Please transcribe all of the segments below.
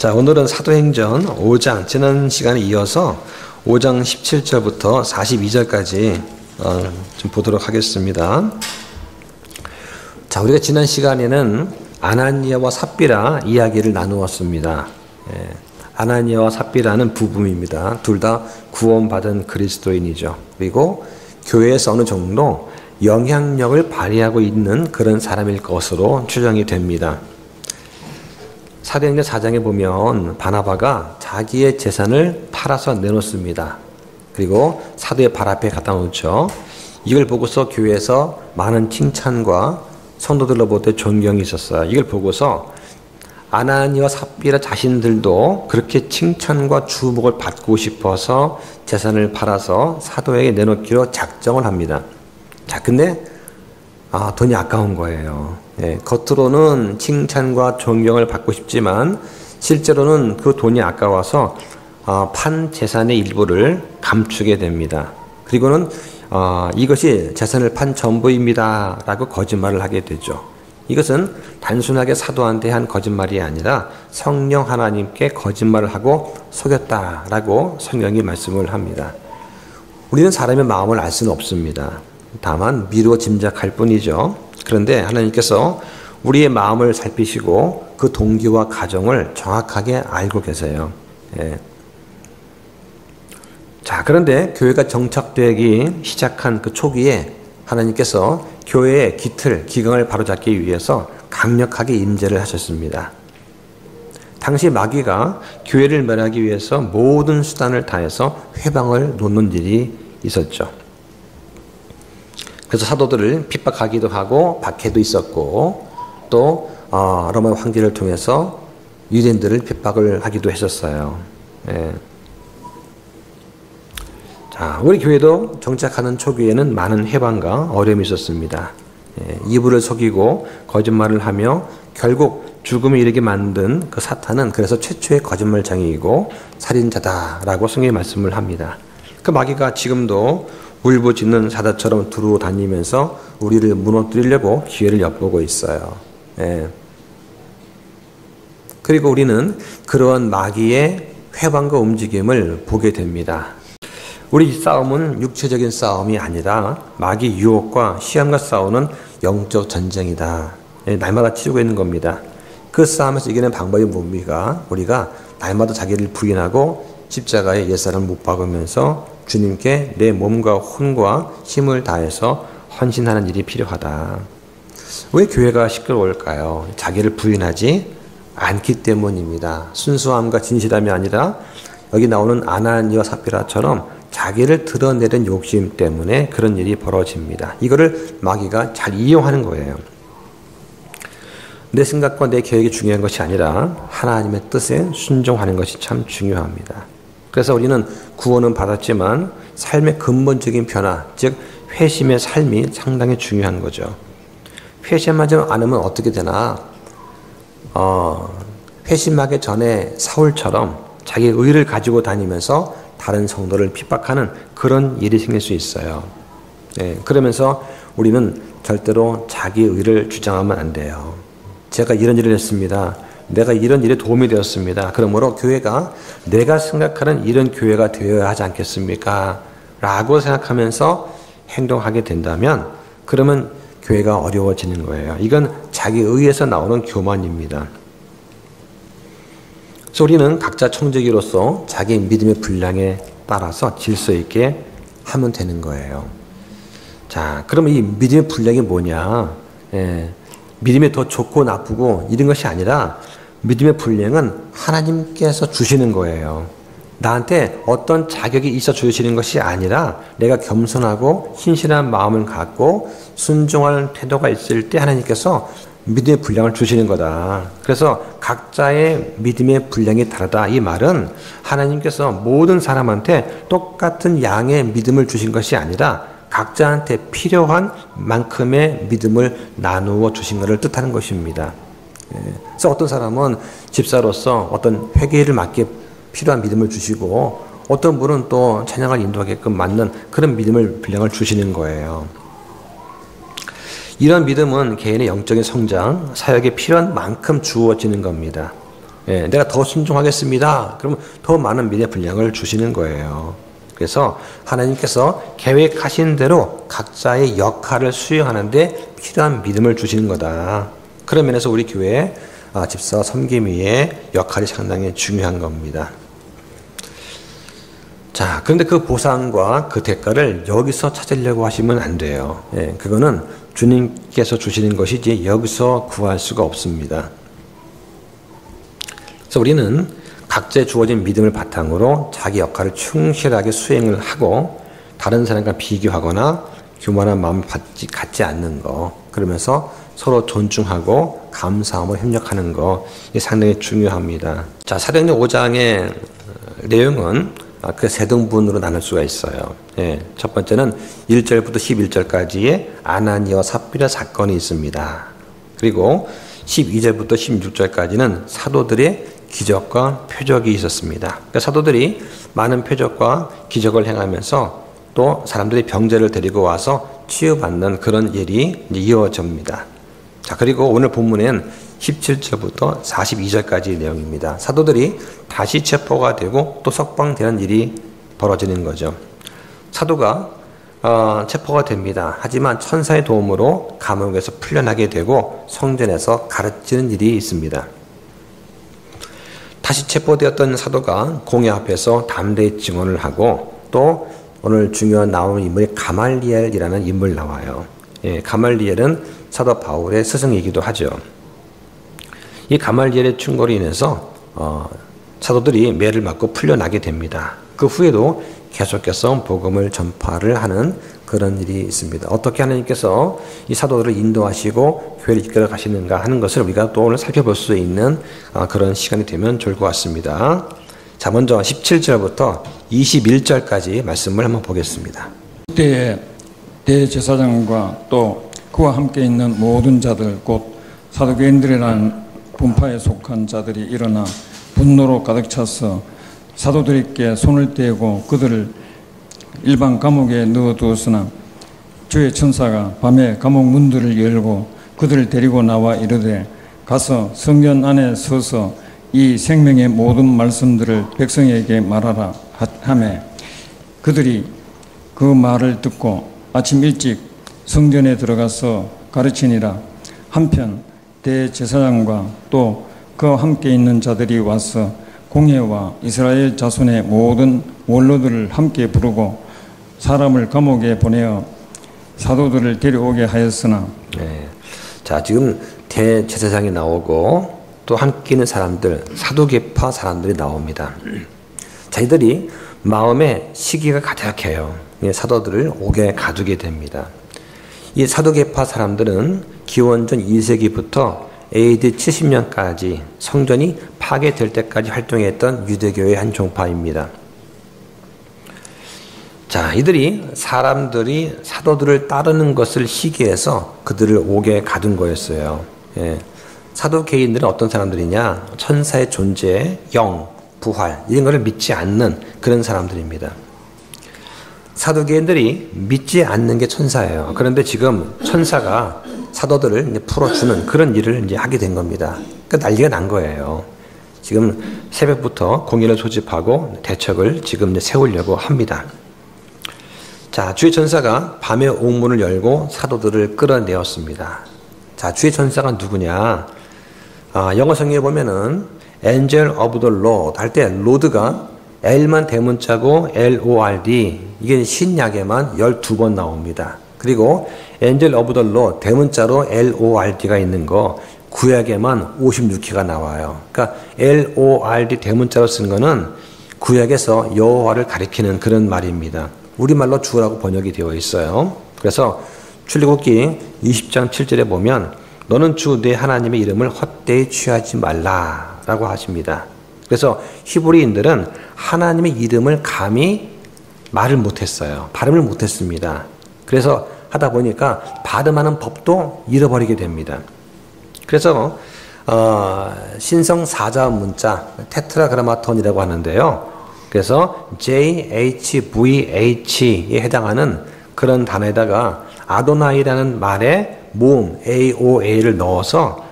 자, 오늘은 사도행전 5장, 지난 시간에 이어서 5장 17절부터 42절까지 좀 보도록 하겠습니다. 자, 우리가 지난 시간에는 아나니아와 삽비라 이야기를 나누었습니다. 아나니아와 삽비라는 부부입니다. 둘 다 구원받은 그리스도인이죠. 그리고 교회에서 어느 정도 영향력을 발휘하고 있는 그런 사람일 것으로 추정이 됩니다. 사도행전 4장에 보면 바나바가 자기의 재산을 팔아서 내놓습니다. 그리고 사도의 발 앞에 갖다 놓죠. 이걸 보고서 교회에서 많은 칭찬과 성도들로부터 존경이 있었어요. 이걸 보고서 아나니와 삽비라 자신들도 그렇게 칭찬과 주목을 받고 싶어서 재산을 팔아서 사도에게 내놓기로 작정을 합니다. 자, 근데 돈이 아까운 거예요. 겉으로는 칭찬과 존경을 받고 싶지만 실제로는 그 돈이 아까워서 판 재산의 일부를 감추게 됩니다. 그리고는 이것이 재산을 판 전부입니다 라고 거짓말을 하게 되죠. 이것은 단순하게 사도한테 한 거짓말이 아니라 성령 하나님께 거짓말을 하고 속였다라고 성경이 말씀을 합니다. 우리는 사람의 마음을 알 수는 없습니다. 다만 미루어 짐작할 뿐이죠. 그런데 하나님께서 우리의 마음을 살피시고 그 동기와 가정을 정확하게 알고 계세요. 자, 그런데 교회가 정착되기 시작한 그 초기에 하나님께서 교회의 기강을 바로잡기 위해서 강력하게 임재를 하셨습니다. 당시 마귀가 교회를 멸하기 위해서 모든 수단을 다해서 회방을 놓는 일이 있었죠. 그래서 사도들을 핍박하기도 하고 박해도 있었고 또 로마 황제를 통해서 유대인들을 핍박을 하기도 했었어요. 자, 우리 교회도 정착하는 초기에는 많은 해방과 어려움이 있었습니다. 이불을 속이고 거짓말을 하며 결국 죽음에 이르게 만든 그 사탄은 그래서 최초의 거짓말장이고 살인자다라고 성경이 말씀을 합니다. 그 마귀가 지금도 울부짖는 사자처럼 두루 다니면서 우리를 무너뜨리려고 기회를 엿보고 있어요. 그리고 우리는 그러한 마귀의 회방과 움직임을 보게 됩니다. 우리 싸움은 육체적인 싸움이 아니라 마귀 유혹과 시험과 싸우는 영적 전쟁이다. 날마다 치르고 있는 겁니다. 그 싸움에서 이기는 방법이 뭡니까? 우리가 날마다 자기를 부인하고 십자가에 옛사람을 못 박으면서 주님께 내 몸과 혼과 힘을 다해서 헌신하는 일이 필요하다. 왜 교회가 시끄러울까요? 자기를 부인하지 않기 때문입니다. 순수함과 진실함이 아니라 여기 나오는 아나니와 삽비라처럼 자기를 드러내는 욕심 때문에 그런 일이 벌어집니다. 이거를 마귀가 잘 이용하는 거예요. 내 생각과 내 계획이 중요한 것이 아니라 하나님의 뜻에 순종하는 것이 참 중요합니다. 그래서 우리는 구원은 받았지만 삶의 근본적인 변화, 즉 회심의 삶이 상당히 중요한 거죠. 회심하지 않으면 어떻게 되나? 회심하기 전에 사울처럼 자기 의를 가지고 다니면서 다른 성도를 핍박하는 그런 일이 생길 수 있어요. 그러면서 우리는 절대로 자기 의를 주장하면 안 돼요. 제가 이런 일을 했습니다. 내가 이런 일에 도움이 되었습니다. 그러므로 교회가 내가 생각하는 이런 교회가 되어야 하지 않겠습니까? 라고 생각하면서 행동하게 된다면 그러면 교회가 어려워지는 거예요. 이건 자기 의에서 나오는 교만입니다. 그래서 우리는 각자 청지기로서 자기 믿음의 분량에 따라서 질서 있게 하면 되는 거예요. 자, 그럼 이 믿음의 분량이 뭐냐? 믿음이 더 좋고 나쁘고 이런 것이 아니라 믿음의 분량은 하나님께서 주시는 거예요. 나한테 어떤 자격이 있어 주시는 것이 아니라 내가 겸손하고 신실한 마음을 갖고 순종하는 태도가 있을 때 하나님께서 믿음의 분량을 주시는 거다. 그래서 각자의 믿음의 분량이 다르다. 이 말은 하나님께서 모든 사람한테 똑같은 양의 믿음을 주신 것이 아니라 각자한테 필요한 만큼의 믿음을 나누어 주신 것을 뜻하는 것입니다. 그래서 어떤 사람은 집사로서 어떤 회개를 맡기에 필요한 믿음을 주시고 어떤 분은 또 찬양을 인도하게끔 맞는 그런 믿음을 분량을 주시는 거예요. 이런 믿음은 개인의 영적인 성장, 사역에 필요한 만큼 주어지는 겁니다. 예, 내가 더 순종하겠습니다. 그러면 더 많은 믿음의 분량을 주시는 거예요. 그래서 하나님께서 계획하신 대로 각자의 역할을 수행하는데 필요한 믿음을 주시는 거다. 그런 면에서 우리 교회 집사 섬김위의 역할이 상당히 중요한 겁니다. 자, 그런데 그 보상과 그 대가를 여기서 찾으려고 하시면 안 돼요. 예, 그거는 주님께서 주시는 것이지 여기서 구할 수가 없습니다. 그래서 우리는 각자의 주어진 믿음을 바탕으로 자기 역할을 충실하게 수행을 하고 다른 사람과 비교하거나 교만한 마음을 갖지 않는 거, 그러면서 서로 존중하고 감사함으로 협력하는 거, 이게 상당히 중요합니다. 자, 사도행전 5장의 내용은 그 세 등분으로 나눌 수가 있어요. 예, 첫 번째는 1절부터 11절까지의 아나니아와 삽비라 사건이 있습니다. 그리고 12절부터 16절까지는 사도들의 기적과 표적이 있었습니다. 그러니까 사도들이 많은 표적과 기적을 행하면서 또 사람들이 병자를 데리고 와서 치유받는 그런 일이 이어집니다. 자, 그리고 오늘 본문엔 17절부터 42절까지의 내용입니다. 사도들이 다시 체포가 되고 또 석방되는 일이 벌어지는 거죠. 사도가 체포가 됩니다. 하지만 천사의 도움으로 감옥에서 풀려나게 되고 성전에서 가르치는 일이 있습니다. 다시 체포되었던 사도가 공회 앞에서 담대히 증언을 하고 또 오늘 중요한 나오는 인물이 가말리엘이라는 인물 나와요. 예, 가말리엘은 사도 바울의 스승이기도 하죠. 이 가말리엘의 충고로 인해서 사도들이 매를 맞고 풀려나게 됩니다. 그 후에도 계속해서 복음을 전파를 하는 그런 일이 있습니다. 어떻게 하나님께서 이 사도들을 인도하시고 교회를 이끌어 가시는가 하는 것을 우리가 또 오늘 살펴볼 수 있는 그런 시간이 되면 좋을 것 같습니다. 자, 먼저 17절부터 21절까지 말씀을 한번 보겠습니다. 그때에 대제사장과 또 그와 함께 있는 모든 자들 곧 사두개인들이라는 분파에 속한 자들이 일어나 분노로 가득 차서 사도들에게 손을 떼고 그들을 일반 감옥에 넣어두었으나 주의 천사가 밤에 감옥 문들을 열고 그들을 데리고 나와 이르되 가서 성전 안에 서서 이 생명의 모든 말씀들을 백성에게 말하라 하매 그들이 그 말을 듣고 아침 일찍 성전에 들어가서 가르치니라. 한편 대제사장과 또 그와 함께 있는 자들이 와서 공회와 이스라엘 자손의 모든 원로들을 함께 부르고 사람을 감옥에 보내어 사도들을 데려오게 하였으나 네. 자, 지금 대제사장이 나오고 또 함께 있는 사람들, 사두개파 사람들이 나옵니다. 자기들이 마음에 시기가 가득해요. 사도들을 옥에 가두게 됩니다. 이 사두개파 사람들은 기원전 2세기부터 AD 70년까지 성전이 파괴될 때까지 활동했던 유대교의 한 종파입니다. 자, 이들이 사람들이 사도들을 따르는 것을 시기해서 그들을 옥에 가둔 거였어요. 예. 사두개인들은 어떤 사람들이냐? 천사의 존재, 영, 부활 이런 것을 믿지 않는 그런 사람들입니다. 사두개인들이 믿지 않는 게 천사예요. 그런데 지금 천사가 사도들을 이제 풀어주는 그런 일을 이제 하게 된 겁니다. 그러니까 난리가 난 거예요. 지금 새벽부터 공의를 소집하고 대책을 지금 이제 세우려고 합니다. 자, 주의 천사가 밤에 옥문을 열고 사도들을 끌어내었습니다. 자, 주의 천사가 누구냐? 영어 성경에 보면은 Angel of the Lord 할 때 Lord가 L만 대문자고 Lord 이게 신약에만 12번 나옵니다. 그리고 Angel of the Lord 대문자로 LORD가 있는 거 구약에만 56회가 나와요. 그러니까 LORD 대문자로 쓴 거는 구약에서 여호와를 가리키는 그런 말입니다. 우리말로 주라고 번역이 되어 있어요. 그래서 출애굽기 20장 7절에 보면 너는 주 내 하나님의 이름을 헛되이 취하지 말라라고 하십니다. 그래서 히브리인들은 하나님의 이름을 감히 말을 못했어요. 발음을 못했습니다. 그래서 하다 보니까 발음하는 법도 잃어버리게 됩니다. 그래서 신성 사자음 문자 테트라그라마톤이라고 하는데요. 그래서 JHVH에 해당하는 그런 단어에다가 아도나이라는 말에 모음 AOA를 넣어서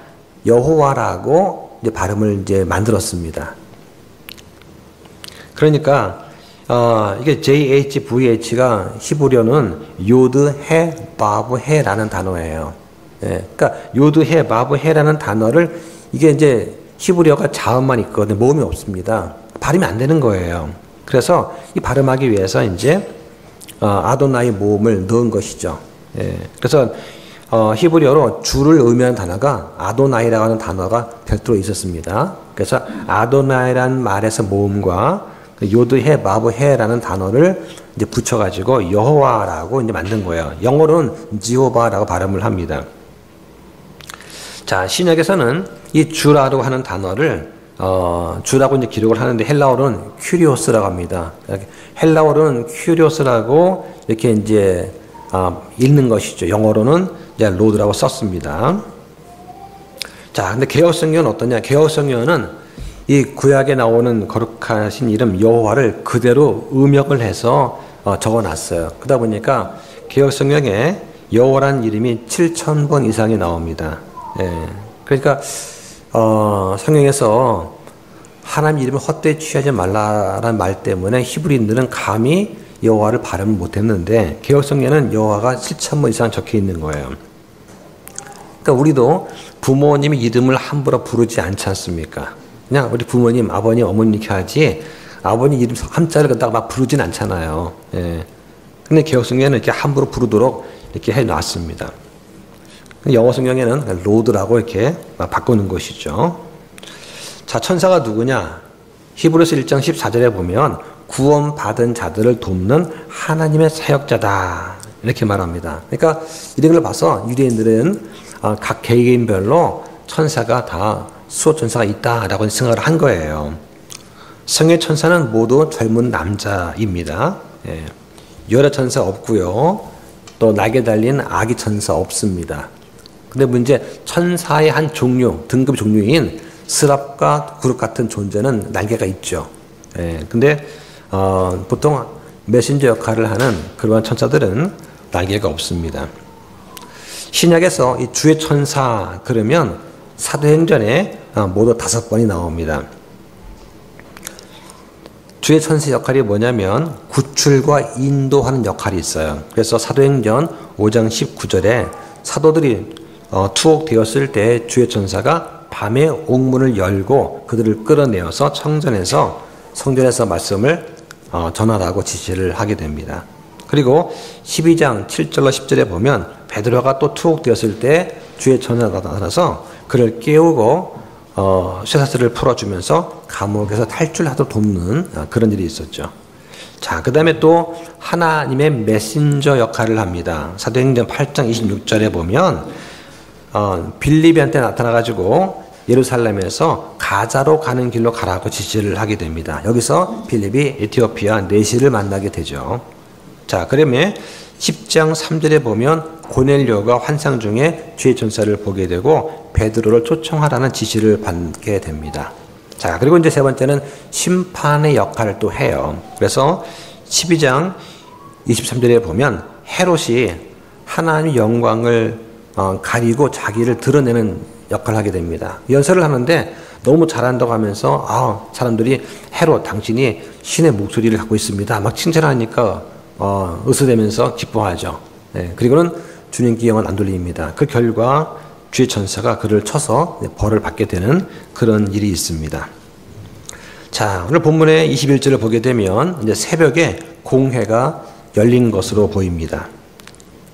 여호와라고 이제 발음을 이제 만들었습니다. 그러니까 이게 JHVH가 히브리어는 요드 해 바브 해라는 단어예요. 예, 그러니까 요드 해 바브 해라는 단어를 이게 이제 히브리어가 자음만 있거든요. 모음이 없습니다. 발음이 안 되는 거예요. 그래서 이 발음하기 위해서 이제 아도나이 모음을 넣은 것이죠. 예, 그래서 히브리어로 주를 의미하는 단어가 아도나이라고 하는 단어가 별도로 있었습니다. 그래서 아도나이라는 말에서 모음과 요드해 바브해라는 단어를 이제 붙여가지고 여호와라고 이제 만든 거예요. 영어로는 지호바라고 발음을 합니다. 자, 신약에서는 이 주라고 하는 단어를 주라고 이제 기록을 하는데 헬라어로는 큐리오스라고 합니다. 헬라어로는 큐리오스라고 이렇게 이제 읽는 것이죠. 영어로는 이제 로드라고 썼습니다. 자, 근데 개혁성경은 어떠냐? 개혁성경은 이 구약에 나오는 거룩하신 이름 여호와를 그대로 음역을 해서 적어놨어요. 그러다 보니까 개혁성경에 여호와라는 이름이 7,000번 이상이 나옵니다. 예. 그러니까 성경에서 하나님 이름을 헛되이 취하지 말라라는 말 때문에 히브리인들은 감히 여호와를 발음을 못했는데 개혁성경에는 여호와가 7,000번 이상 적혀 있는 거예요. 그러니까 우리도 부모님의 이름을 함부로 부르지 않지 않습니까? 그냥 우리 부모님, 아버님, 어머님 이렇게 하지 아버님 이름 한자를 갖다가 막 부르진 않잖아요. 예. 근데 개혁성경에는 이렇게 함부로 부르도록 이렇게 해놨습니다. 영어 성경에는 로드라고 이렇게 바꾸는 것이죠. 자, 천사가 누구냐? 히브리서 1장 14절에 보면 구원받은 자들을 돕는 하나님의 사역자다 이렇게 말합니다. 그러니까 이런 걸 봐서 유대인들은 각 개개인별로 천사가 다 수호 천사가 있다라고 생각을 한 거예요. 성의 천사는 모두 젊은 남자입니다. 예. 여러 천사 없고요. 또 날개 달린 아기 천사 없습니다. 근데 문제 천사의 한 종류, 등급 종류인 스랍과 구룹 같은 존재는 날개가 있죠. 예. 근데 보통 메신저 역할을 하는 그러한 천사들은 날개가 없습니다. 신약에서 이 주의 천사 그러면 사도행전에 모두 5번이 나옵니다. 주의 천사 역할이 뭐냐면 구출과 인도하는 역할이 있어요. 그래서 사도행전 5장 19절에 사도들이 투옥되었을 때 주의 천사가 밤에 옥문을 열고 그들을 끌어내어서 성전에서 말씀을 전하라고 지시를 하게 됩니다. 그리고 12장 7절로 10절에 보면 베드로가 또 투옥되었을 때 주의 천사가 나타나서 그를 깨우고 쇠사슬을 풀어주면서 감옥에서 탈출하도록 돕는 그런 일이 있었죠. 자, 그 다음에 또 하나님의 메신저 역할을 합니다. 사도행전 8장 26절에 보면 빌립이한테 나타나가지고 예루살렘에서 가자로 가는 길로 가라고 지시를 하게 됩니다. 여기서 빌립이 에티오피아 내시를 만나게 되죠. 자, 그러면 10장 3절에 보면 고넬료가 환상 중에 주의 천사를 보게 되고 베드로를 초청하라는 지시를 받게 됩니다. 자, 그리고 이제 세 번째는 심판의 역할을 또 해요. 그래서 12장 23절에 보면 헤롯이 하나님의 영광을 가리고 자기를 드러내는 역할을 하게 됩니다. 연설을 하는데 너무 잘한다고 하면서 사람들이 헤롯 당신이 신의 목소리를 갖고 있습니다. 막 칭찬하니까 으스대면서 기뻐하죠. 네, 그리고는 주님께 영은 안 돌립니다. 그 결과 주의 천사가 그를 쳐서 벌을 받게 되는 그런 일이 있습니다. 자, 오늘 본문의 21절을 보게 되면 이제 새벽에 공회가 열린 것으로 보입니다.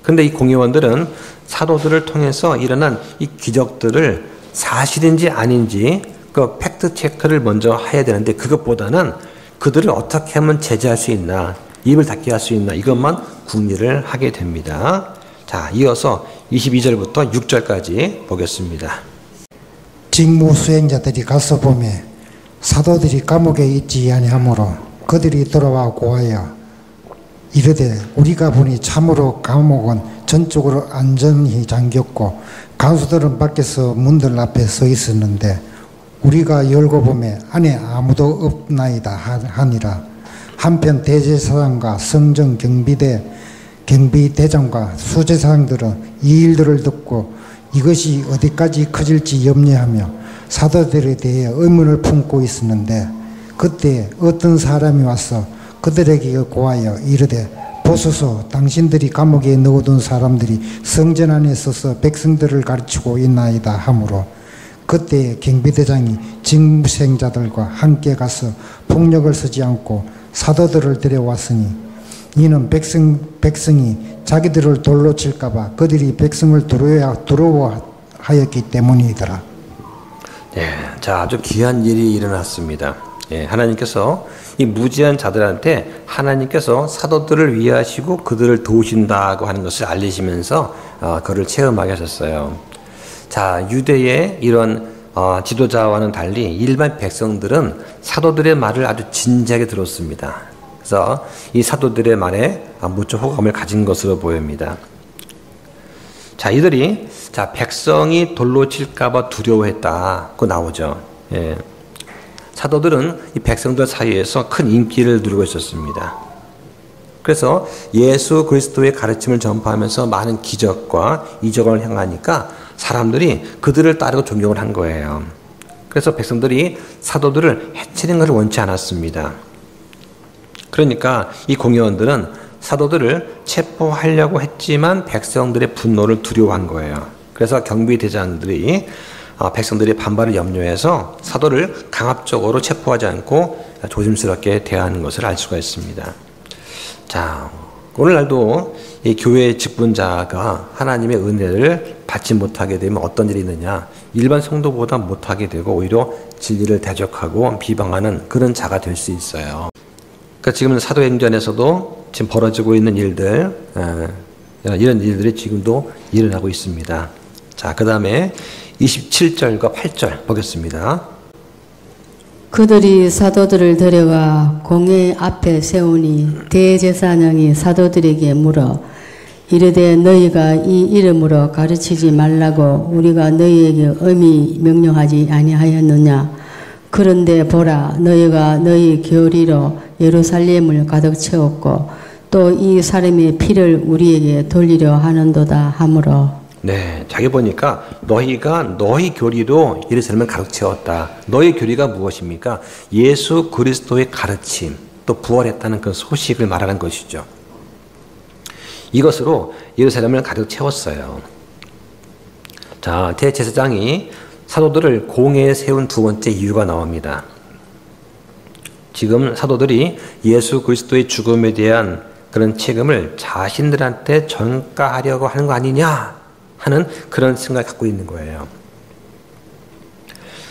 근데 이 공회원들은 사도들을 통해서 일어난 이 기적들을 사실인지 아닌지 그 팩트 체크를 먼저 해야 되는데 그것보다는 그들을 어떻게 하면 제재할 수 있나, 입을 닫게 할 수 있나 이것만 궁리를 하게 됩니다. 자, 이어서 22절부터 6절까지 보겠습니다. 직무 수행자들이 가서 보매 사도들이 감옥에 있지 아니하므로 그들이 돌아와 고하여 이르되 우리가 보니 참으로 감옥은 전적으로 안전히 잠겼고 간수들은 밖에서 문들 앞에 서 있었는데 우리가 열고 보매 안에 아무도 없나이다 하니라. 한편 대제사장과 성전 경비대장과 수제사장들은 이 일들을 듣고 이것이 어디까지 커질지 염려하며 사도들에 대해 의문을 품고 있었는데 그때 어떤 사람이 와서 그들에게 고하여 이르되 보소서 당신들이 감옥에 넣어둔 사람들이 성전 안에 서서 백성들을 가르치고 있나이다 하므로 그때 경비대장이 직무수행자들과 함께 가서 폭력을 쓰지 않고 사도들을 데려왔으니 이는 백성이 자기들을 돌로 칠까봐 그들이 백성을 두려워하였기 때문이더라. 예, 자, 아주 귀한 일이 일어났습니다. 예, 하나님께서 이 무지한 자들한테 하나님께서 사도들을 위하시고 그들을 도우신다고 하는 것을 알리시면서 그를 체험하게 하셨어요. 자, 유대의 이런 지도자와는 달리 일반 백성들은 사도들의 말을 아주 진지하게 들었습니다. 그래서 이 사도들의 말에 무척 호감을 가진 것으로 보입니다. 자, 이들이 백성이 돌로 칠까봐 두려워했다. 그 나오죠. 예. 사도들은 이 백성들 사이에서 큰 인기를 누리고 있었습니다. 그래서 예수 그리스도의 가르침을 전파하면서 많은 기적과 이적을 행하니까 사람들이 그들을 따르고 존경을 한 거예요. 그래서 백성들이 사도들을 해치는 것을 원치 않았습니다. 그러니까 이 공회원들은 사도들을 체포하려고 했지만 백성들의 분노를 두려워한 거예요. 그래서 경비대장들이 백성들의 반발을 염려해서 사도를 강압적으로 체포하지 않고 조심스럽게 대하는 것을 알 수가 있습니다. 자, 오늘날도 이 교회의 직분자가 하나님의 은혜를 받지 못하게 되면 어떤 일이 있느냐? 일반 성도보다 못하게 되고 오히려 진리를 대적하고 비방하는 그런 자가 될 수 있어요. 그러니까 지금 사도행전에서도 지금 벌어지고 있는 일들, 이런 일들이 지금도 일어나고 있습니다. 자, 그 다음에 27절과 8절 보겠습니다. 그들이 사도들을 데려가 공회 앞에 세우니 대제사장이 사도들에게 물어 이르되 너희가 이 이름으로 가르치지 말라고 우리가 너희에게 엄히 명령하지 아니하였느냐. 그런데 보라 너희가 너희 교리로 예루살렘을 가득 채웠고 또 이 사람의 피를 우리에게 돌리려 하는도다 하므로. 네, 자기 보니까 너희가 너희 교리로 예루살렘을 가득 채웠다. 너희 교리가 무엇입니까? 예수 그리스도의 가르침, 또 부활했다는 그 소식을 말하는 것이죠. 이것으로 예루살렘을 가득 채웠어요. 자, 대제사장이 사도들을 공회에 세운 두 번째 이유가 나옵니다. 지금 사도들이 예수 그리스도의 죽음에 대한 그런 책임을 자신들한테 전가하려고 하는 거 아니냐 하는 그런 생각을 갖고 있는 거예요.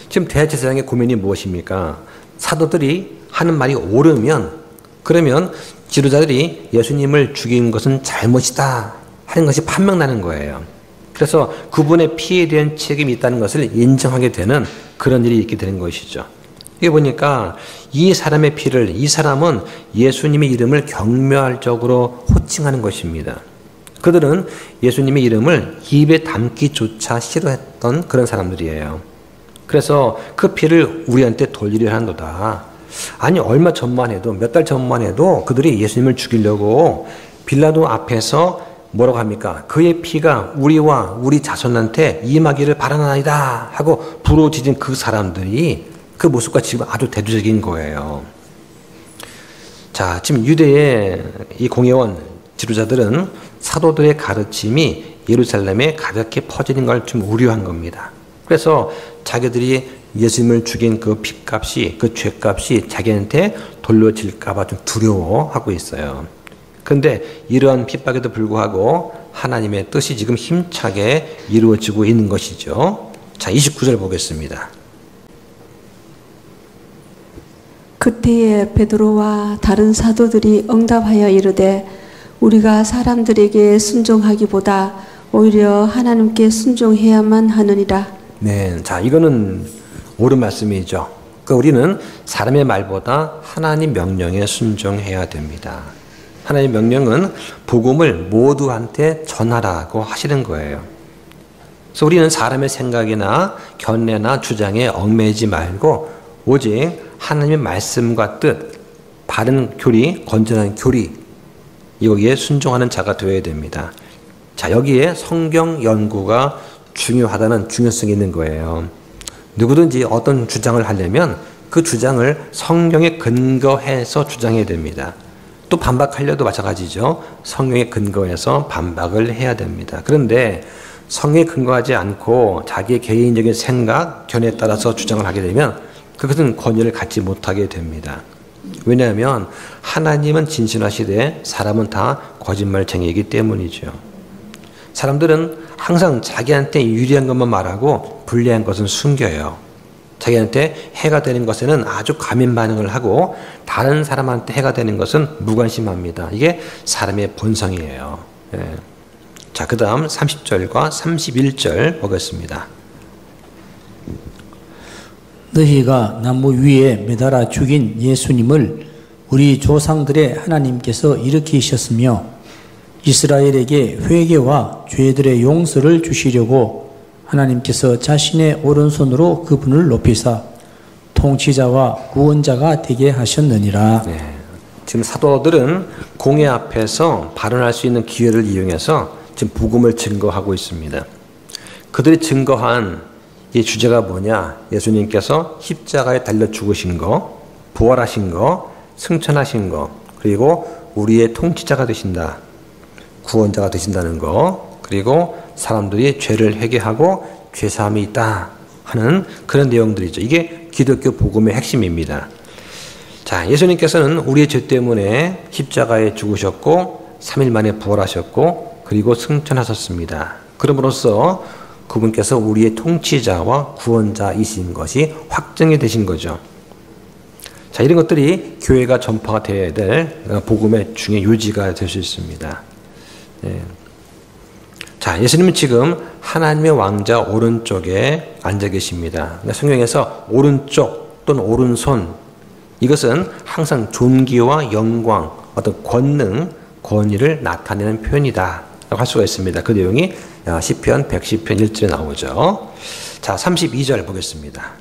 지금 대제사장의 고민이 무엇입니까? 사도들이 하는 말이 옳으면 그러면 지도자들이 예수님을 죽인 것은 잘못이다 하는 것이 판명나는 거예요. 그래서 그분의 피에 대한 책임이 있다는 것을 인정하게 되는 그런 일이 있게 되는 것이죠. 이게 보니까 이 사람의 피를, 이 사람은 예수님의 이름을 경멸적으로 호칭하는 것입니다. 그들은 예수님의 이름을 입에 담기조차 싫어했던 그런 사람들이에요. 그래서 그 피를 우리한테 돌리려 한도다. 아니 얼마 전만 해도 몇 달 전만 해도 그들이 예수님을 죽이려고 빌라도 앞에서 뭐라고 합니까? 그의 피가 우리와 우리 자손한테 임하기를 바라나이다 하고 부르짖은 그 사람들이 그 모습과 지금 아주 대조적인 거예요. 자, 지금 유대의 이 공회원 지도자들은 사도들의 가르침이 예루살렘에 가볍게 퍼지는 걸 좀 우려한 겁니다. 그래서 자기들이 예수님을 죽인 그 핏값이, 그 죄값이 자기한테 돌려질까봐 좀 두려워하고 있어요. 그런데 이러한 핍박에도 불구하고 하나님의 뜻이 지금 힘차게 이루어지고 있는 것이죠. 자, 29절 보겠습니다. 그때에 베드로와 다른 사도들이 응답하여 이르되 우리가 사람들에게 순종하기보다 오히려 하나님께 순종해야만 하느니라. 네, 자, 이거는 옳은 말씀이죠. 그러니까 우리는 사람의 말보다 하나님 명령에 순종해야 됩니다. 하나님 명령은 복음을 모두한테 전하라고 하시는 거예요. 그래서 우리는 사람의 생각이나 견해나 주장에 얽매이지 말고 오직 하나님의 말씀과 뜻, 바른 교리, 건전한 교리, 여기에 순종하는 자가 되어야 됩니다. 자, 여기에 성경 연구가 중요하다는 중요성이 있는 거예요. 누구든지 어떤 주장을 하려면 그 주장을 성경에 근거해서 주장해야 됩니다. 또 반박하려도 마찬가지죠. 성경에 근거해서 반박을 해야 됩니다. 그런데 성경에 근거하지 않고 자기의 개인적인 생각, 견해에 따라서 주장을 하게 되면 그것은 권위를 갖지 못하게 됩니다. 왜냐하면 하나님은 진실하시되 사람은 다 거짓말쟁이이기 때문이죠. 사람들은 항상 자기한테 유리한 것만 말하고 불리한 것은 숨겨요. 자기한테 해가 되는 것에는 아주 과민 반응을 하고 다른 사람한테 해가 되는 것은 무관심합니다. 이게 사람의 본성이에요. 예. 자, 그 다음 30절과 31절 보겠습니다. 너희가 나무 위에 매달아 죽인 예수님을 우리 조상들의 하나님께서 일으키셨으며 이스라엘에게 회개와 죄들의 용서를 주시려고 하나님께서 자신의 오른손으로 그분을 높이사 통치자와 구원자가 되게 하셨느니라. 네. 지금 사도들은 공회 앞에서 발언할 수 있는 기회를 이용해서 지금 복음을 증거하고 있습니다. 그들이 증거한 이 주제가 뭐냐? 예수님께서 십자가에 달려 죽으신 거, 부활하신 거, 승천하신 거, 그리고 우리의 통치자가 되신다. 구원자가 되신다는 거, 그리고 사람들이 죄를 회개하고 죄사함이 있다 하는 그런 내용들이죠. 이게 기독교 복음의 핵심입니다. 자, 예수님께서는 우리의 죄 때문에 십자가에 죽으셨고 3일 만에 부활하셨고 그리고 승천하셨습니다. 그럼으로써 그분께서 우리의 통치자와 구원자이신 것이 확정이 되신 거죠. 자, 이런 것들이 교회가 전파가 되어야 될 복음의 중에 요지가 될 수 있습니다. 네. 자, 예수님은 지금 하나님의 왕자 오른쪽에 앉아 계십니다. 성경에서 오른쪽 또는 오른손, 이것은 항상 존귀와 영광, 어떤 권능, 권위를 나타내는 표현이다 라고 할 수가 있습니다. 그 내용이 시편 110편 1절에 나오죠. 자, 32절 보겠습니다.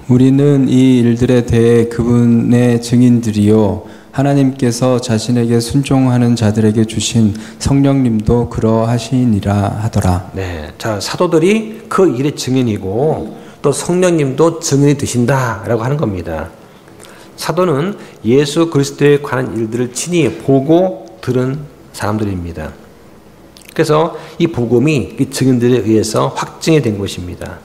우리는 이 일들에 대해 그분의 증인들이요 하나님께서 자신에게 순종하는 자들에게 주신 성령님도 그러하시니라 하더라. 네, 자, 사도들이 그 일의 증인이고 또 성령님도 증인이 되신다라고 하는 겁니다. 사도는 예수 그리스도에 관한 일들을 친히 보고 들은 사람들입니다. 그래서 이 복음이 이 증인들에 의해서 확증이 된 것입니다.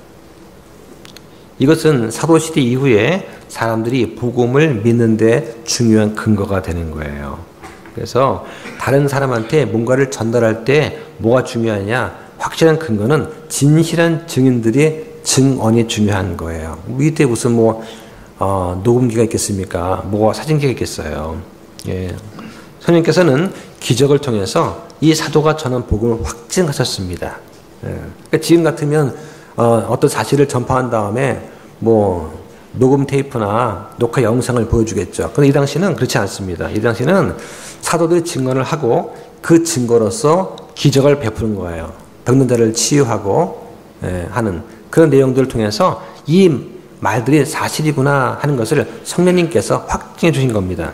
이것은 사도시대 이후에 사람들이 복음을 믿는 데 중요한 근거가 되는 거예요. 그래서 다른 사람한테 뭔가를 전달할 때 뭐가 중요하냐? 확실한 근거는 진실한 증인들의 증언이 중요한 거예요. 이때 무슨 녹음기가 있겠습니까? 사진기가 있겠어요. 예. 성령께서는 기적을 통해서 이 사도가 전한 복음을 확증하셨습니다. 예. 그러니까 지금 같으면 어떤 사실을 전파한 다음에 녹음 테이프나 녹화 영상을 보여주겠죠. 그런데 이 당시는 그렇지 않습니다. 이 당시는 사도들이 증언을 하고 그 증거로서 기적을 베푸는 거예요. 병든 자를 치유하고 하는 그런 내용들을 통해서 이 말들이 사실이구나 하는 것을 성령님께서 확증해 주신 겁니다.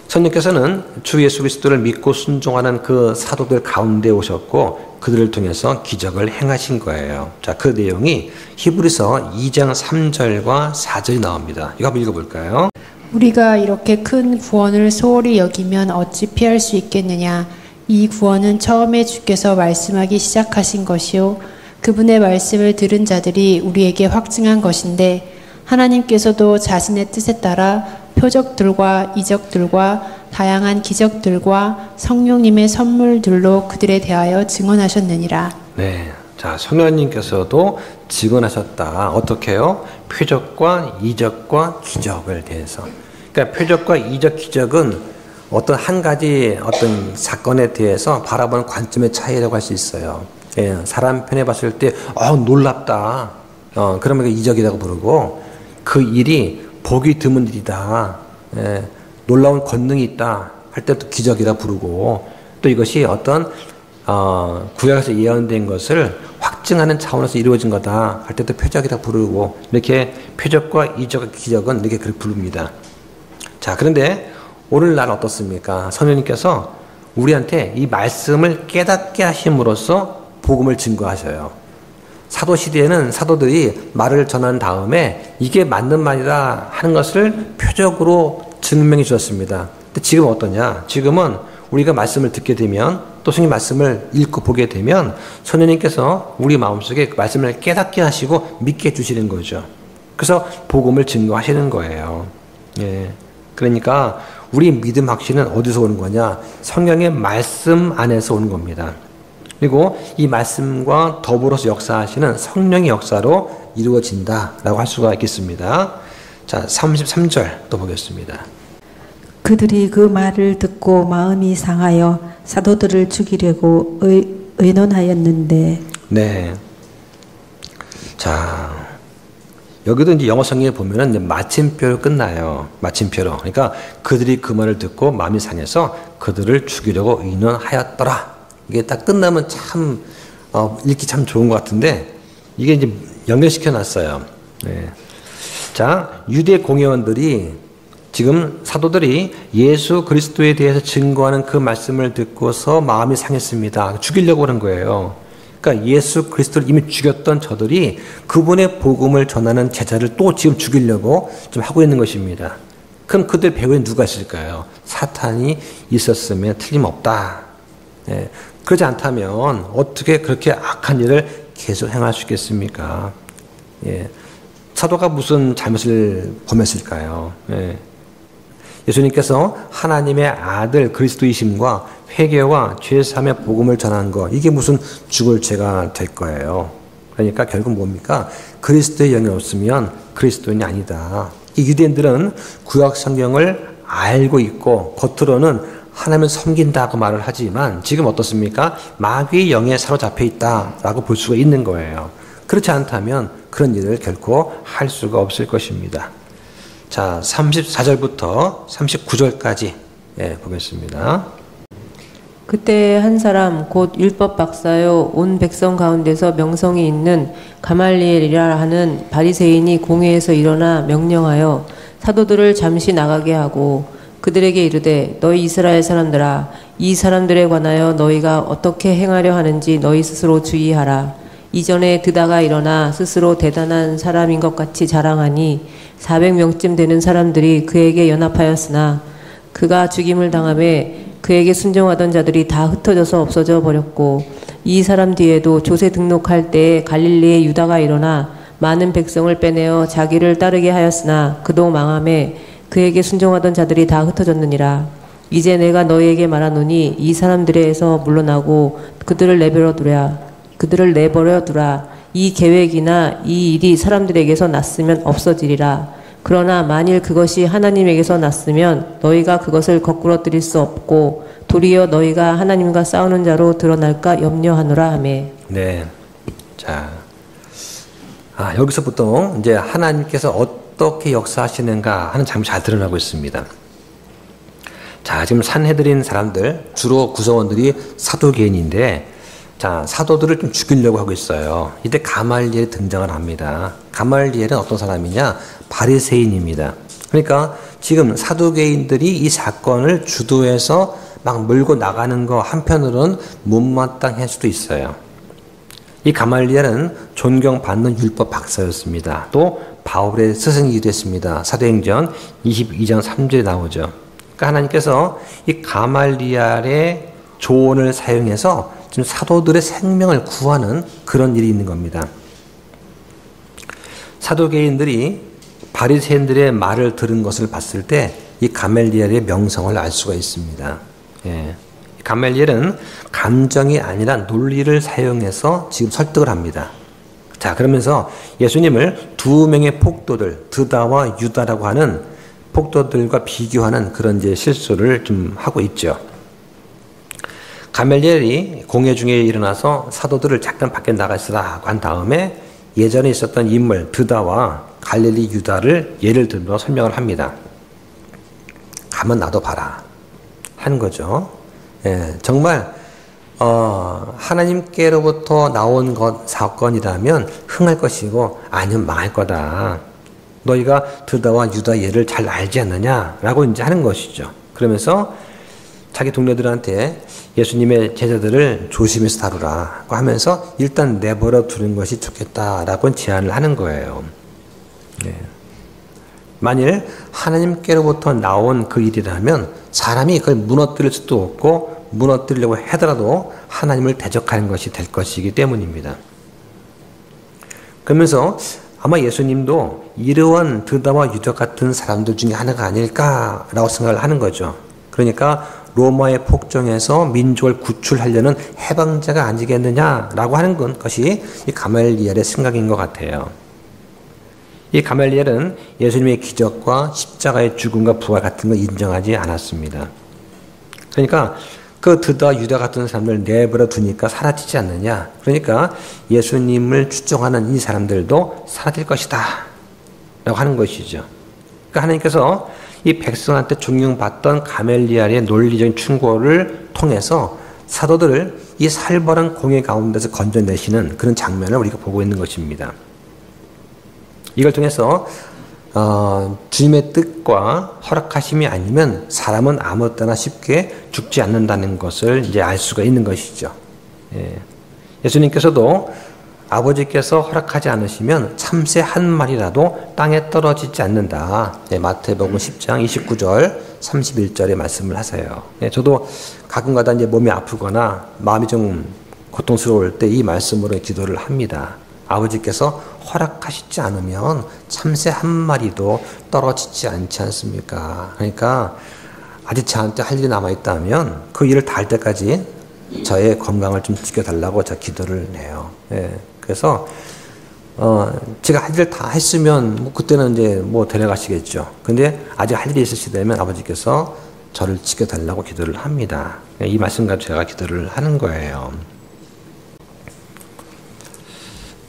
성령께서는 주 예수 그리스도를 믿고 순종하는 그 사도들 가운데 오셨고 그들을 통해서 기적을 행하신 거예요. 자, 그 내용이 히브리서 2장 3절과 4절이 나옵니다. 이거 한번 읽어볼까요? 우리가 이렇게 큰 구원을 소홀히 여기면 어찌 피할 수 있겠느냐. 이 구원은 처음에 주께서 말씀하기 시작하신 것이요 그분의 말씀을 들은 자들이 우리에게 확증한 것인데 하나님께서도 자신의 뜻에 따라 표적들과 이적들과 다양한 기적들과 성령님의 선물들로 그들에 대하여 증언하셨느니라. 네, 자, 성령님께서도 증언하셨다. 어떻게요? 표적과 이적과 기적을 대해서. 그러니까 표적과 이적, 기적은 어떤 한 가지 어떤 사건에 대해서 바라보는 관점의 차이라고 할 수 있어요. 예, 사람 편에 봤을 때 놀랍다. 그러면 이적이라고 부르고 그 일이 보기 드문 일이다. 예, 놀라운 권능이 있다. 할 때 또 기적이라 부르고 또 이것이 어떤 구약에서 예언된 것을 확증하는 차원에서 이루어진 거다. 할 때 또 표적이라 부르고 이렇게 표적과 이적, 기적은 이렇게 부릅니다. 자, 그런데 오늘날 어떻습니까? 성령님께서 우리한테 이 말씀을 깨닫게 하심으로써 복음을 증거하셔요. 사도 시대에는 사도들이 말을 전한 다음에 이게 맞는 말이다 하는 것을 표적으로 증명해 주었습니다. 근데 지금 어떠냐? 지금은 우리가 말씀을 듣게 되면 또 성경 말씀을 읽고 보게 되면 성령님께서 우리 마음속에 그 말씀을 깨닫게 하시고 믿게 해주시는 거죠. 그래서 복음을 증거하시는 거예요. 예. 그러니까 우리 믿음 확신은 어디서 오는 거냐? 성경의 말씀 안에서 오는 겁니다. 그리고 이 말씀과 더불어서 역사하시는 성령의 역사로 이루어진다라고 할 수가 있겠습니다. 자, 33절 또 보겠습니다. 그들이 그 말을 듣고 마음이 상하여 사도들을 죽이려고 의논하였는데. 네. 자, 여기도 이제 영어 성경에 보면은 이제 마침표로 끝나요. 마침표로. 그러니까 그들이 그 말을 듣고 마음이 상해서 그들을 죽이려고 의논하였더라. 이게 딱 끝나면 참 읽기 참 좋은 것 같은데 이게 이제 연결시켜 놨어요. 네. 자, 유대 공회원들이 지금 사도들이 예수 그리스도에 대해서 증거하는 그 말씀을 듣고서 마음이 상했습니다. 죽이려고 하는 거예요. 그러니까 예수 그리스도를 이미 죽였던 저들이 그분의 복음을 전하는 제자를 또 지금 죽이려고 좀 하고 있는 것입니다. 그럼 그들 배후에 누가 있을까요? 사탄이 있었으면 틀림없다. 네. 그러지 않다면 어떻게 그렇게 악한 일을 계속 행할 수 있겠습니까? 예. 사도가 무슨 잘못을 범했을까요? 예. 예수님께서 하나님의 아들 그리스도이심과 회개와 죄사함의 복음을 전한 것, 이게 무슨 죽을 죄가 될 거예요. 그러니까 결국 뭡니까? 그리스도의 영이 없으면 그리스도인이 아니다. 이 유대인들은 구약 성경을 알고 있고 겉으로는 하나님을 섬긴다고 말을 하지만 지금 어떻습니까? 마귀의 영에 사로잡혀 있다라고 볼 수가 있는 거예요. 그렇지 않다면 그런 일을 결코 할 수가 없을 것입니다. 자, 34절부터 39절까지 보겠습니다. 그때 한 사람 곧 율법 박사요 온 백성 가운데서 명성이 있는 가말리엘이라 하는 바리새인이 공회에서 일어나 명령하여 사도들을 잠시 나가게 하고 그들에게 이르되 너희 이스라엘 사람들아 이 사람들에 관하여 너희가 어떻게 행하려 하는지 너희 스스로 주의하라. 이전에 드다가 일어나 스스로 대단한 사람인 것 같이 자랑하니 400명쯤 되는 사람들이 그에게 연합하였으나 그가 죽임을 당하매 그에게 순종하던 자들이 다 흩어져서 없어져 버렸고 이 사람 뒤에도 조세 등록할 때에 갈릴리의 유다가 일어나 많은 백성을 빼내어 자기를 따르게 하였으나 그도 망하매 그에게 순종하던 자들이 다 흩어졌느니라. 이제 내가 너희에게 말하노니 이 사람들에서 물러나고 그들을 내버려 두라. 이 계획이나 이 일이 사람들에게서 났으면 없어지리라. 그러나 만일 그것이 하나님에게서 났으면 너희가 그것을 거꾸러뜨릴 수 없고 도리어 너희가 하나님과 싸우는 자로 드러날까 염려하노라 하매. 네. 자, 여기서부터 이제 하나님께서 어떻게 역사하시는가 하는 장면이 잘 드러나고 있습니다. 자, 지금 산헤드린 사람들, 주로 구성원들이 사도계인인데, 자, 사도들을 좀 죽이려고 하고 있어요. 이때 가말리엘이 등장을 합니다. 가말리엘은 어떤 사람이냐? 바리새인입니다. 그러니까 지금 사도계인들이 이 사건을 주도해서 막 몰고 나가는 거 한편으로는 못마땅할 수도 있어요. 이 가말리엘은 존경받는 율법 박사였습니다. 또 바울의 스승이기도 했습니다. 사도행전 22장 3절에 나오죠. 그러니까 하나님께서 이 가말리엘의 조언을 사용해서 지금 사도들의 생명을 구하는 그런 일이 있는 겁니다. 사도계인들이 바리새인들의 말을 들은 것을 봤을 때 이 가멜리엘의 명성을 알 수가 있습니다. 예. 가멜리엘은 감정이 아니라 논리를 사용해서 지금 설득을 합니다. 자, 그러면서 예수님을 두 명의 폭도들, 드다와 유다라고 하는 폭도들과 비교하는 그런 이제 실수를 좀 하고 있죠. 가멜리엘이 공회 중에 일어나서 사도들을 잠깐 밖에 나가 있으라고 한 다음에 예전에 있었던 인물 드다와 갈릴리 유다를 예를 들어 설명을 합니다. 가만 놔둬 봐라 한 거죠. 예, 정말 하나님께로부터 나온 사건이라면 흥할 것이고 아니면 망할 거다. 너희가 드다와 유다 예를 잘 알지 않느냐라고 이제 하는 것이죠. 그러면서 자기 동료들한테 예수님의 제자들을 조심해서 다루라고 하면서 일단 내버려 두는 것이 좋겠다라고 제안을 하는 거예요. 네. 만일 하나님께로부터 나온 그 일이라면 사람이 그걸 무너뜨릴 수도 없고 무너뜨리려고 하더라도 하나님을 대적하는 것이 될 것이기 때문입니다. 그러면서 아마 예수님도 이러한 드다와 유다 같은 사람들 중에 하나가 아닐까라고 생각을 하는 거죠. 그러니까 로마의 폭정에서 민족을 구출하려는 해방자가 아니겠느냐라고 하는 것이 이 가말리엘의 생각인 것 같아요. 이 가말리엘은 예수님의 기적과 십자가의 죽음과 부활 같은 걸 인정하지 않았습니다. 그러니까 그 드다 유다 같은 사람들 내버려 두니까 사라지지 않느냐. 그러니까 예수님을 추종하는 이 사람들도 사라질 것이다 라고 하는 것이죠. 그러니까 하나님께서 이 백성한테 존경받던 가멜리엘의 논리적인 충고를 통해서 사도들을 이 살벌한 공회 가운데서 건져내시는 그런 장면을 우리가 보고 있는 것입니다. 이걸 통해서 주님의 뜻과 허락하심이 아니면 사람은 아무 때나 쉽게 죽지 않는다는 것을 이제 알 수가 있는 것이죠. 예수님께서도 아버지께서 허락하지 않으시면 참새 한 마리라도 땅에 떨어지지 않는다. 마태복음 10장 29절 31절에 말씀을 하세요. 저도 가끔가다 이제 몸이 아프거나 마음이 좀 고통스러울 때 이 말씀으로 기도를 합니다. 아버지께서 허락하시지 않으면 참새 한 마리도 떨어지지 않지 않습니까? 그러니까 아직 저한테 할 일이 남아있다면 그 일을 다 할 때까지 저의 건강을 좀 지켜달라고 제가 기도를 해요. 그래서 제가 할 일을 다 했으면 뭐 그때는 이제 뭐 데려가시겠죠. 근데 아직 할 일이 있으시다면 아버지께서 저를 지켜달라고 기도를 합니다. 이 말씀 가지고 제가 기도를 하는 거예요.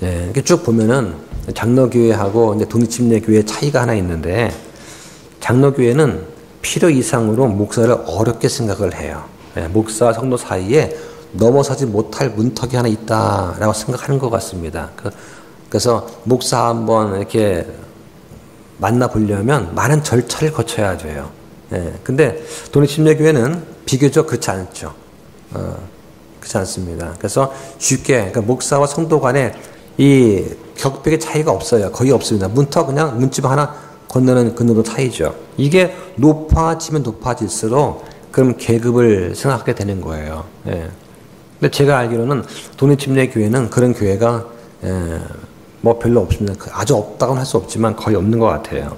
이렇게 쭉 보면은 장로교회하고 이제 독립침례교회 차이가 하나 있는데, 장로교회는 필요 이상으로 목사를 어렵게 생각을 해요. 목사와 성도 사이에 넘어서지 못할 문턱이 하나 있다라고 생각하는 것 같습니다. 그래서 목사 한번 이렇게 만나보려면 많은 절차를 거쳐야 돼요. 근데 독립침례교회는 비교적 그렇지 않죠. 그렇지 않습니다. 그래서 쉽게, 그러니까 목사와 성도 간에 이 격벽의 차이가 없어요. 거의 없습니다. 문턱 그냥 문집 하나 건너는 그 정도 차이죠. 이게 높아지면 높아질수록 그럼 계급을 생각하게 되는 거예요. 근데 제가 알기로는 독립침례교회는 그런 교회가 뭐 별로 없습니다. 아주 없다고는 할 수 없지만 거의 없는 것 같아요.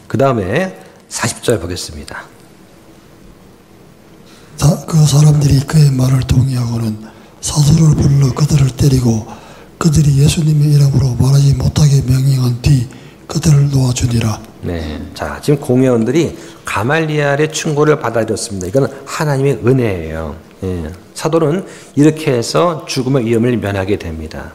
그 다음에 40절 보겠습니다. 그 사람들이 그의 말을 동의하고는 사도를 불러 그들을 때리고 그들이 예수님의 이름으로 말하지 못하게 명령한 뒤 그들을 놓아주니라. 네, 자 지금 공회원들이 가말리엘의 충고를 받아들였습니다. 이건 하나님의 은혜예요. 사도는 이렇게 해서 죽음의 위험을 면하게 됩니다.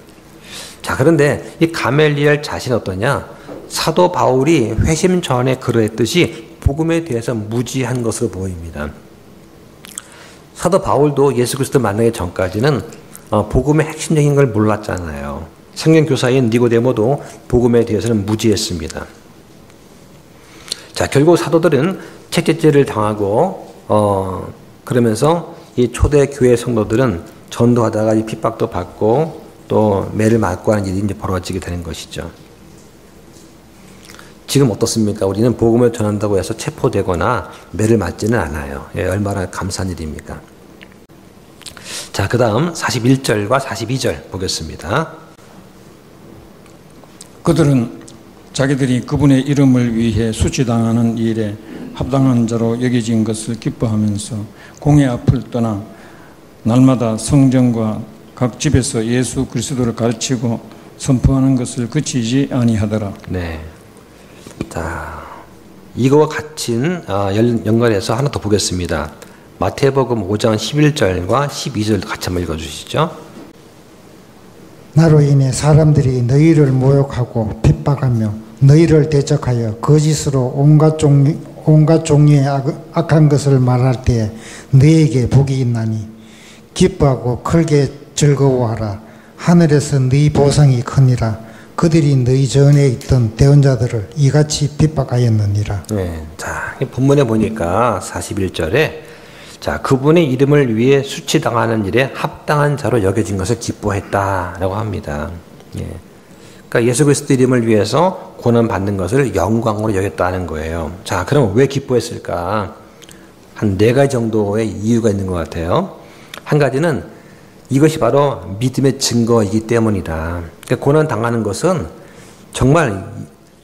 자, 그런데 이 가말리엘 자신 어떠냐? 사도 바울이 회심 전에 그러했듯이 복음에 대해서 무지한 것으로 보입니다. 사도 바울도 예수 그리스도 만나기 전까지는 복음의 핵심적인 걸 몰랐잖아요. 성경 교사인 니고데모도 복음에 대해서는 무지했습니다. 자, 결국 사도들은 책제죄를 당하고 그러면서 이 초대 교회 성도들은 전도하다가 이 핍박도 받고 또 매를 맞고 하는 일이 이제 벌어지게 되는 것이죠. 지금 어떻습니까? 우리는 복음을 전한다고 해서 체포되거나 매를 맞지는 않아요. 얼마나 감사한 일입니까? 자, 그 다음 41절과 42절 보겠습니다. 그들은 자기들이 그분의 이름을 위해 수치당하는 일에 합당한 자로 여겨진 것을 기뻐하면서 공회 앞을 떠나 날마다 성전과 각 집에서 예수 그리스도를 가르치고 선포하는 것을 그치지 아니하더라. 네. 자, 이거와 같은 연관해서 하나 더 보겠습니다. 마태복음 5장 11절과 12절 같이 한번 읽어주시죠. 나로 인해 사람들이 너희를 모욕하고 핍박하며 너희를 대적하여 거짓으로 온갖 종류의 악한 것을 말할 때에 너희에게 복이 있나니 기뻐하고 크게 즐거워하라. 하늘에서 너희 보상이 크니라. 그들이 너희 전에 있던 대언자들을 이같이 핍박하였느니라. 네, 자, 본문에 보니까 41절에 자, 그분의 이름을 위해 수치당하는 일에 합당한 자로 여겨진 것을 기뻐했다라고 합니다. 예. 그러니까 예수 그리스도 이름을 위해서 고난받는 것을 영광으로 여겼다는 거예요. 자, 그럼 왜 기뻐했을까? 한 4가지 정도의 이유가 있는 것 같아요. 한 가지는 이것이 바로 믿음의 증거이기 때문이다. 그러니까 고난 당하는 것은 정말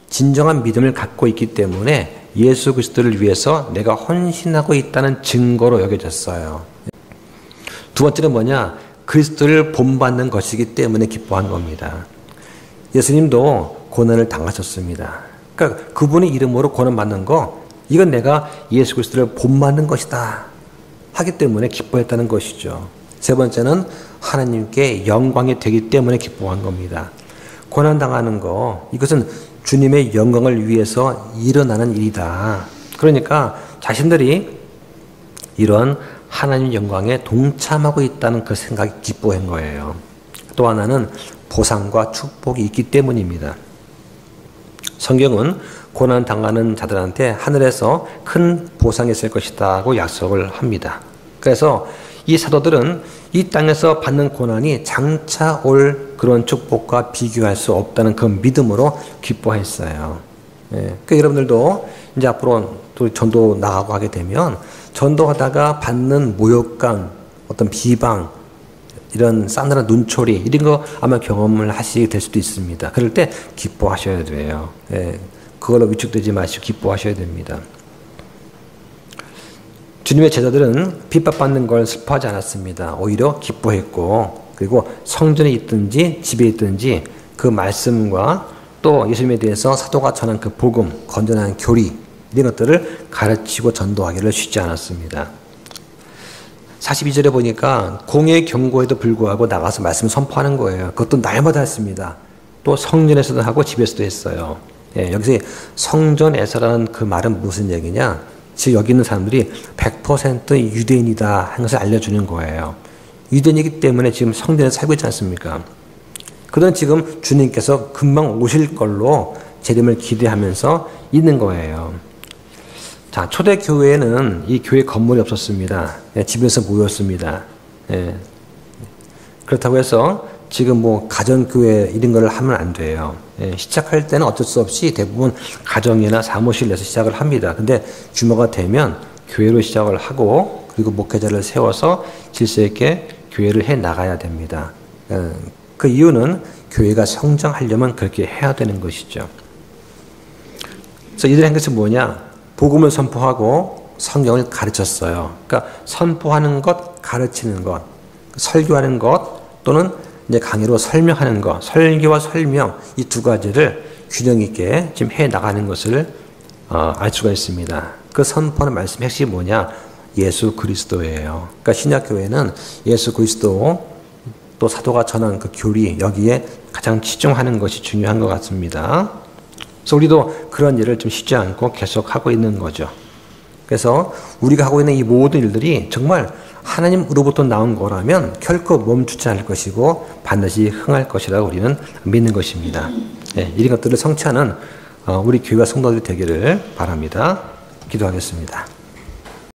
진정한 믿음을 갖고 있기 때문에 예수 그리스도를 위해서 내가 헌신하고 있다는 증거로 여겨졌어요. 두 번째는 뭐냐? 그리스도를 본받는 것이기 때문에 기뻐한 겁니다. 예수님도 고난을 당하셨습니다. 그러니까 그분의 이름으로 고난받는 거, 이건 내가 예수 그리스도를 본받는 것이다 하기 때문에 기뻐했다는 것이죠. 세 번째는 하나님께 영광이 되기 때문에 기뻐한 겁니다. 고난당하는 거, 이것은 주님의 영광을 위해서 일어나는 일이다. 그러니까 자신들이 이런 하나님 영광에 동참하고 있다는 그 생각이 기뻐한 거예요. 또 하나는 보상과 축복이 있기 때문입니다. 성경은 고난 당하는 자들한테 하늘에서 큰 보상이 있을 것이라고 약속을 합니다. 그래서 이 사도들은 이 땅에서 받는 고난이 장차 올 그런 축복과 비교할 수 없다는 그 믿음으로 기뻐했어요. 예. 그러니까 여러분들도 이제 앞으로 또 전도 나가고 하게 되면 전도하다가 받는 모욕감, 어떤 비방, 이런 싸늘한 눈초리, 이런 거 아마 경험을 하시게 될 수도 있습니다. 그럴 때 기뻐하셔야 돼요. 예. 그걸로 위축되지 마시고 기뻐하셔야 됩니다. 주님의 제자들은 핍박받는 걸 슬퍼하지 않았습니다. 오히려 기뻐했고, 그리고 성전에 있든지 집에 있든지 그 말씀과 또 예수님에 대해서 사도가 전한 그 복음, 건전한 교리, 이런 것들을 가르치고 전도하기를 쉬지 않았습니다. 42절에 보니까 공의 경고에도 불구하고 나가서 말씀을 선포하는 거예요. 그것도 날마다 했습니다. 또 성전에서도 하고 집에서도 했어요. 예, 여기서 성전에서라는 그 말은 무슨 얘기냐? 지금 여기 있는 사람들이 100% 유대인이다 하는 것을 알려주는 거예요. 유대인이기 때문에 지금 성전에 살고 있지 않습니까? 그들은 지금 주님께서 금방 오실 걸로 재림을 기대하면서 있는 거예요. 자, 초대교회에는 이 교회 건물이 없었습니다. 예, 집에서 모였습니다. 예. 그렇다고 해서 지금 뭐 가정교회 이런 걸 하면 안 돼요. 예, 시작할 때는 어쩔 수 없이 대부분 가정이나 사무실 내서 시작을 합니다. 근데 규모가 되면 교회로 시작을 하고 그리고 목회자를 세워서 질서 있게 교회를 해 나가야 됩니다. 예, 그 이유는 교회가 성장하려면 그렇게 해야 되는 것이죠. 그래서 이들이 한 것은 뭐냐? 복음을 선포하고 성경을 가르쳤어요. 그러니까 선포하는 것, 가르치는 것, 설교하는 것 또는 이제 강의로 설명하는 것, 설교와 설명 이 두 가지를 균형 있게 지금 해 나가는 것을 알 수가 있습니다. 그 선포하는 말씀 핵심이 뭐냐? 예수 그리스도예요. 그러니까 신약 교회는 예수 그리스도 또 사도가 전한 그 교리 여기에 가장 치중하는 것이 중요한 것 같습니다. 그래서 우리도 그런 일을 좀 쉬지 않고 계속 하고 있는 거죠. 그래서 우리가 하고 있는 이 모든 일들이 정말 하나님으로부터 나온 거라면 결코 멈추지 않을 것이고 반드시 흥할 것이라고 우리는 믿는 것입니다. 네, 이런 것들을 성취하는 우리 교회와 성도들이 되기를 바랍니다. 기도하겠습니다.